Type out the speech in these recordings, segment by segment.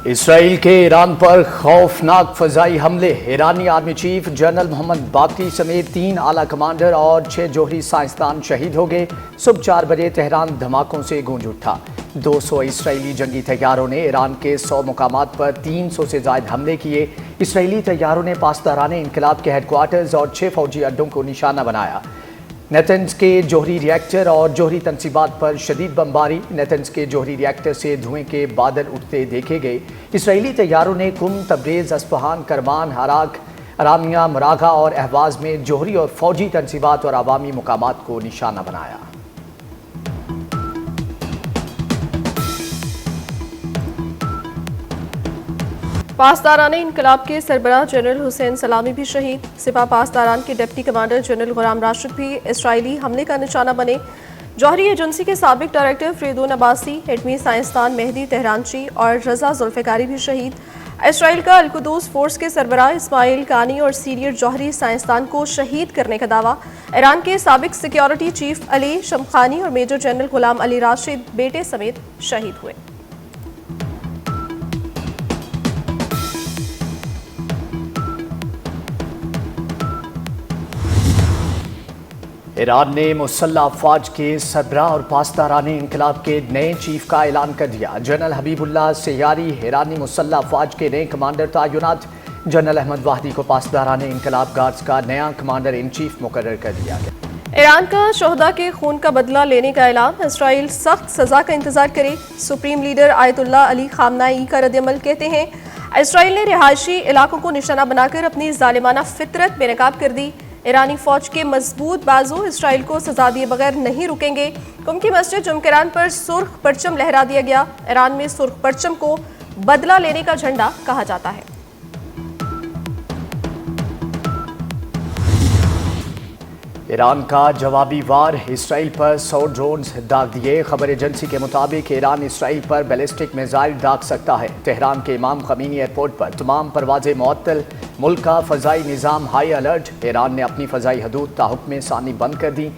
اسرائیل کے ایران پر خوفناک فضائی حملے، ایرانی آرمی چیف جنرل محمد باقری سمیت 3 اعلیٰ کمانڈر اور 6 جوہری سائنسدان شہید ہو گئے۔ صبح 4 بجے تہران دھماکوں سے گونج اٹھا۔ 200 اسرائیلی جنگی طیاروں نے ایران کے 100 مقامات پر 300 سے زائد حملے کیے۔ اسرائیلی طیاروں نے پاسداران انقلاب کے ہیڈ کوارٹرز اور 6 فوجی اڈوں کو نشانہ بنایا۔ نیتنز کے جوہری ری ایکٹر اور جوہری تنصیبات پر شدید بمباری، نیتنز کے جوہری ری ایکٹر سے دھوئیں کے بادل اٹھتے دیکھے گئے۔ اسرائیلی طیاروں نے قم، تبریز، اصفہان، کرمان، عراق، ارامیہ، مراغہ اور اہواز میں جوہری اور فوجی تنصیبات اور عوامی مقامات کو نشانہ بنایا۔ پاسداران انقلاب کے سربراہ جنرل حسین سلامی بھی شہید۔ سپاہ پاسداران کے deputy commander general Ghulam Rashid بھی اسرائیلی حملے کا نشانہ بنے۔ جوہری ایجنسی کے سابق ڈائریکٹر فریدون عباسی، ایٹمی سائنسدان مہدی تہرانچی اور رضا ذوالفقاری بھی شہید۔ اسرائیل کا القدس فورس کے سربراہ اسماعیل کانی اور سینئر جوہری سائنسدان کو شہید کرنے کا دعویٰ۔ ایران کے سابق سیکیورٹی چیف علی شمخانی اور میجر جنرل غلام علی راشد بیٹے سمیت شہید ہوئے۔ ایران نے مسلح افواج کے سربراہ اور پاسداران انقلاب کے نئے چیف کا اعلان کر دیا۔ جنرل حبیب اللہ سیاری ایرانی مسلح افواج کے نئے کمانڈر تعینات۔ جنرل احمد واحدی کو پاسداران انقلاب گارڈز کا نیا کمانڈر ان چیف مقرر کر دیا گیا۔ ایران کا شہداء کے خون کا بدلہ لینے کا اعلان، اسرائیل سخت سزا کا انتظار کرے۔ سپریم لیڈر آیت اللہ علی خامنائی کا رد عمل کہتے ہیں اسرائیل نے رہائشی علاقوں کو نشانہ بنا کر اپنی ظالمانہ فطرت بے نقاب کر دی۔ ایرانی فوج کے مضبوط بازو اسرائیل کو سزا دیے بغیر نہیں رکیں گے۔ قم کی مسجد جمکران پر سرخ پرچم لہرا دیا گیا۔ ایران میں سرخ پرچم کو بدلہ لینے کا جھنڈا کہا جاتا ہے۔ ایران کا جوابی وار، اسرائیل پر 100 ڈرونز داغ دیے۔ خبر ایجنسی کے مطابق ایران اسرائیل پر بیلسٹک میزائل داغ سکتا ہے۔ تہران کے امام خمینی ایئرپورٹ پر تمام پروازیں معطل، ملک کا فضائی نظام ہائی الرٹ۔ ایران نے اپنی فضائی حدود تاحکم ثانی بند کر دی۔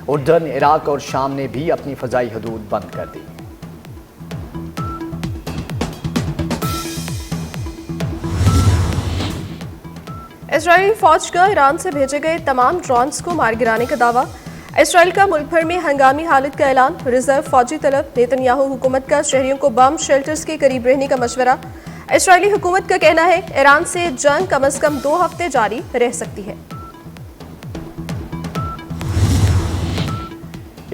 اردن، عراق اور شام نے بھی اپنی فضائی حدود بند کر دی۔ اسرائیلی فوج کا ایران سے بھیجے گئے تمام ڈرونز کو مار گرانے کا دعویٰ۔ اسرائیل کا ملک بھر میں ہنگامی حالت کا اعلان، ریزرو فوجی طلب۔ نیتن یاہو حکومت کا شہریوں کو بم شیلٹرز کے قریب رہنے کا مشورہ۔ اسرائیلی حکومت کا کہنا ہے ایران سے جنگ کم از کم 2 ہفتے جاری رہ سکتی ہے۔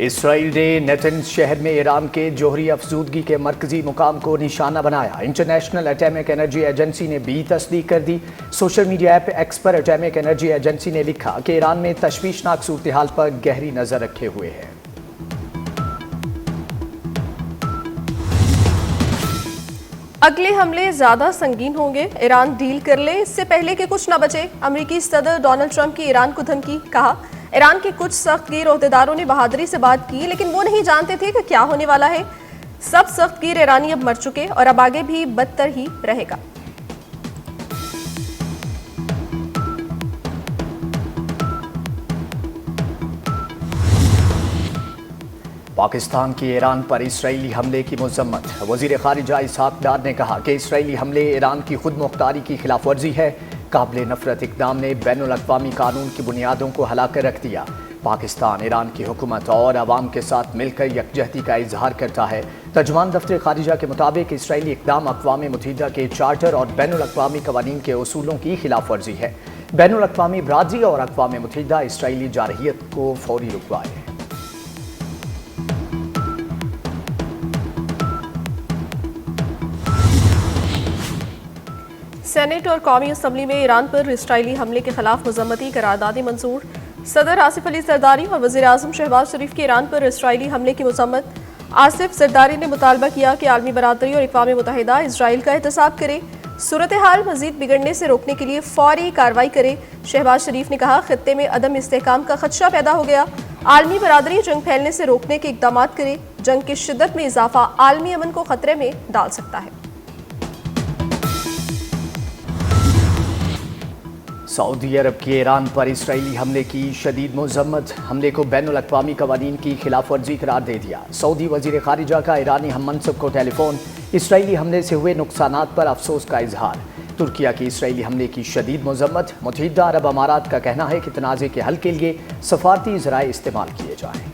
اسرائیل نے نیتنز شہر میں ایران کے جوہری افزودگی کے مرکزی مقام کو نشانہ بنایا۔ انٹرنیشنل ایٹمک انرجی ایجنسی نے بھی تصدیق کر دی۔ سوشل میڈیا ایپ ایکس پر ایٹمک انرجی ایجنسی نے لکھا کہ ایران میں تشویشناک صورتحال پر گہری نظر رکھے ہوئے ہے۔ اگلے حملے زیادہ سنگین ہوں گے، ایران ڈیل کر لے اس سے پہلے کہ کچھ نہ بچے۔ امریکی صدر ڈونلڈ ٹرمپ کی ایران کو دھمکی، کہا ایران کے کچھ سخت گیر عہدیداروں نے بہادری سے بات کی لیکن وہ نہیں جانتے تھے کہ کیا ہونے والا ہے۔ سب سخت گیر ایرانی اب مر چکے اور اب آگے بھی بدتر ہی رہے گا۔ پاکستان کی ایران پر اسرائیلی حملے کی مذمت۔ وزیر خارجہ اسحاق ڈار نے کہا کہ اسرائیلی حملے ایران کی خود مختاری کی خلاف ورزی ہے۔ قابل نفرت اقدام نے بین الاقوامی قانون کی بنیادوں کو ہلا کر رکھ دیا۔ پاکستان ایران کی حکومت اور عوام کے ساتھ مل کر یکجہتی کا اظہار کرتا ہے۔ ترجمان دفتر خارجہ کے مطابق اسرائیلی اقدام اقوام متحدہ کے چارٹر اور بین الاقوامی قوانین کے اصولوں کی خلاف ورزی ہے۔ بین الاقوامی برادری اور اقوام متحدہ اسرائیلی جارحیت کو فوری رکوائے۔ سینیٹ اور قومی اسمبلی میں ایران پر اسرائیلی حملے کے خلاف مذمتی قراردادیں منظور۔ صدر آصف علی زرداری اور وزیر اعظم شہباز شریف کی ایران پر اسرائیلی حملے کی مذمت۔ آصف زرداری نے مطالبہ کیا کہ عالمی برادری اور اقوام متحدہ اسرائیل کا احتساب کرے، صورتحال مزید بگڑنے سے روکنے کے لیے فوری کارروائی کرے۔ شہباز شریف نے کہا خطے میں عدم استحکام کا خدشہ پیدا ہو گیا، عالمی برادری جنگ پھیلنے سے روکنے کے اقدامات کرے۔ جنگ کی شدت میں اضافہ عالمی امن کو خطرے میں ڈال سکتا ہے۔ سعودی عرب کی ایران پر اسرائیلی حملے کی شدید مذمت، حملے کو بین الاقوامی قوانین کی خلاف ورزی قرار دے دیا۔ سعودی وزیر خارجہ کا ایرانی ہم منصب کو ٹیلی فون، اسرائیلی حملے سے ہوئے نقصانات پر افسوس کا اظہار۔ ترکیہ کی اسرائیلی حملے کی شدید مذمت۔ متحدہ عرب امارات کا کہنا ہے کہ تنازع کے حل کے لیے سفارتی ذرائع استعمال کیے جائیں۔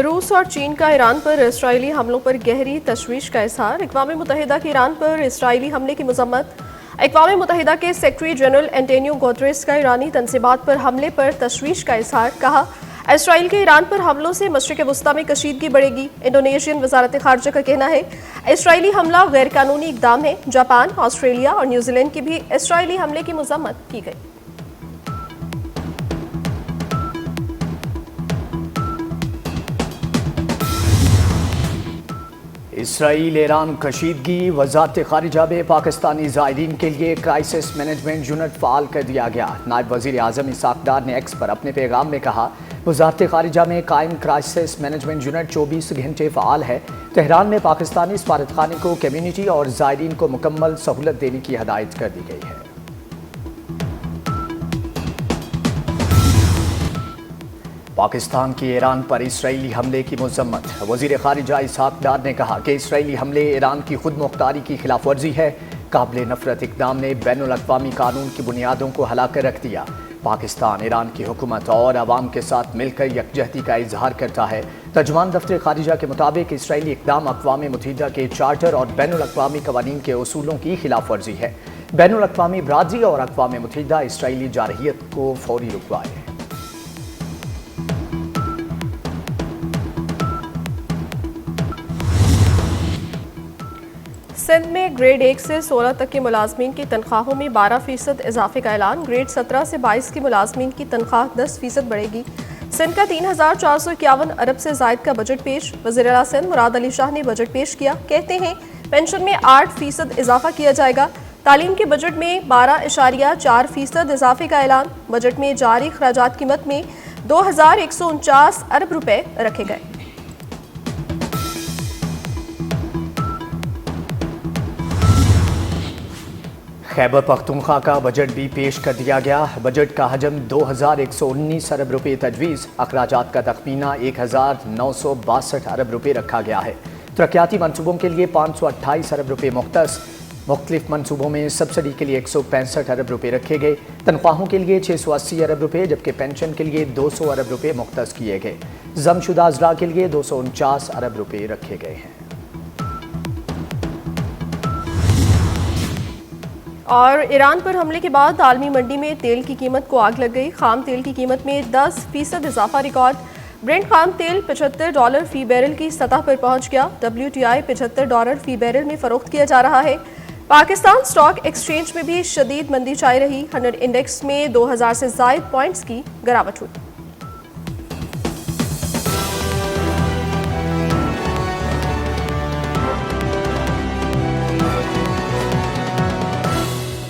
روس اور چین کا ایران پر اسرائیلی حملوں پر گہری تشویش کا اظہار۔ اقوام متحدہ کی ایران پر اسرائیلی حملے کی مذمت۔ اقوام متحدہ کے سیکرٹری جنرل اینٹونیو گوتریس کا ایرانی تنصیبات پر حملے پر تشویش کا اظہار۔ کہا، اسرائیل کے ایران پر حملوں سے مشرق وسطی میں کشیدگی بڑھے گی۔ انڈونیشین وزارت خارجہ کا کہنا ہے اسرائیلی حملہ غیر قانونی اقدام ہے۔ جاپان، آسٹریلیا اور نیوزی لینڈ کی بھی اسرائیلی حملے کی مذمت کی گئی۔ اسرائیل ایران کشیدگی۔ وزارت خارجہ میں پاکستانی زائرین کے لیے کرائسس مینجمنٹ یونٹ فعال کر دیا گیا۔ نائب وزیر اعظم اسحاق ڈار نے ایکس پر اپنے پیغام میں کہا، وزارت خارجہ میں قائم کرائسس مینجمنٹ یونٹ 24 گھنٹے فعال ہے۔ تہران میں پاکستانی سفارت خانے کو کمیونٹی اور زائرین کو مکمل سہولت دینے کی ہدایت کر دی گئی ہے۔ پاکستان کی ایران پر اسرائیلی حملے کی مذمت۔ وزیر خارجہ اسحاق ڈار نے کہا کہ اسرائیلی حملے ایران کی خود مختاری کی خلاف ورزی ہے۔ قابل نفرت اقدام نے بین الاقوامی قانون کی بنیادوں کو ہلا کر رکھ دیا۔ پاکستان ایران کی حکومت اور عوام کے ساتھ مل کر یکجہتی کا اظہار کرتا ہے۔ ترجمان دفتر خارجہ کے مطابق اسرائیلی اقدام اقوام متحدہ کے چارٹر اور بین الاقوامی قوانین کے اصولوں کی خلاف ورزی ہے۔ بین الاقوامی برادری اور اقوام متحدہ اسرائیلی جارحیت کو فوری رکوائے۔ سندھ میں گریڈ 1 سے 16 تک کے ملازمین کی تنخواہوں میں 12% اضافے کا اعلان۔ گریڈ 17 سے 22 کے ملازمین کی تنخواہ 10% بڑھے گی۔ سندھ کا 3451 ارب سے زائد کا بجٹ پیش۔ وزیر اعلیٰ سندھ مراد علی شاہ نے بجٹ پیش کیا۔ کہتے ہیں پینشن میں 8% اضافہ کیا جائے گا۔ تعلیم کے بجٹ میں 12.4% اضافے کا اعلان۔ بجٹ میں جاری اخراجات کی مد میں 2149 ارب روپے رکھے گئے۔ خیبر پختونخوا کا بجٹ بھی پیش کر دیا گیا۔ بجٹ کا حجم 2119 ارب روپے تجویز۔ اخراجات کا تخمینہ 1962 ارب روپے رکھا گیا ہے۔ ترقیاتی منصوبوں کے لیے 528 ارب روپے مختص۔ مختلف منصوبوں میں سبسڈی کے لیے 165 ارب روپے رکھے گئے۔ تنخواہوں کے لیے 680 ارب روپے جبکہ پینشن کے لیے 200 ارب روپے مختص کیے گئے۔ ضم شدہ اضلاع کے لیے 249 ارب روپے رکھے گئے ہیں۔ اور ایران پر حملے کے بعد عالمی منڈی میں تیل کی قیمت کو آگ لگ گئی۔ خام تیل کی قیمت میں 10% اضافہ ریکارڈ۔ برنٹ خام تیل $75 فی بیرل کی سطح پر پہنچ گیا۔ WTI $75 فی بیرل میں فروخت کیا جا رہا ہے۔ پاکستان سٹاک ایکسچینج میں بھی شدید مندی چھائی رہی۔ 100 انڈیکس میں 2000 سے زائد پوائنٹس کی گراوٹ ہوئی۔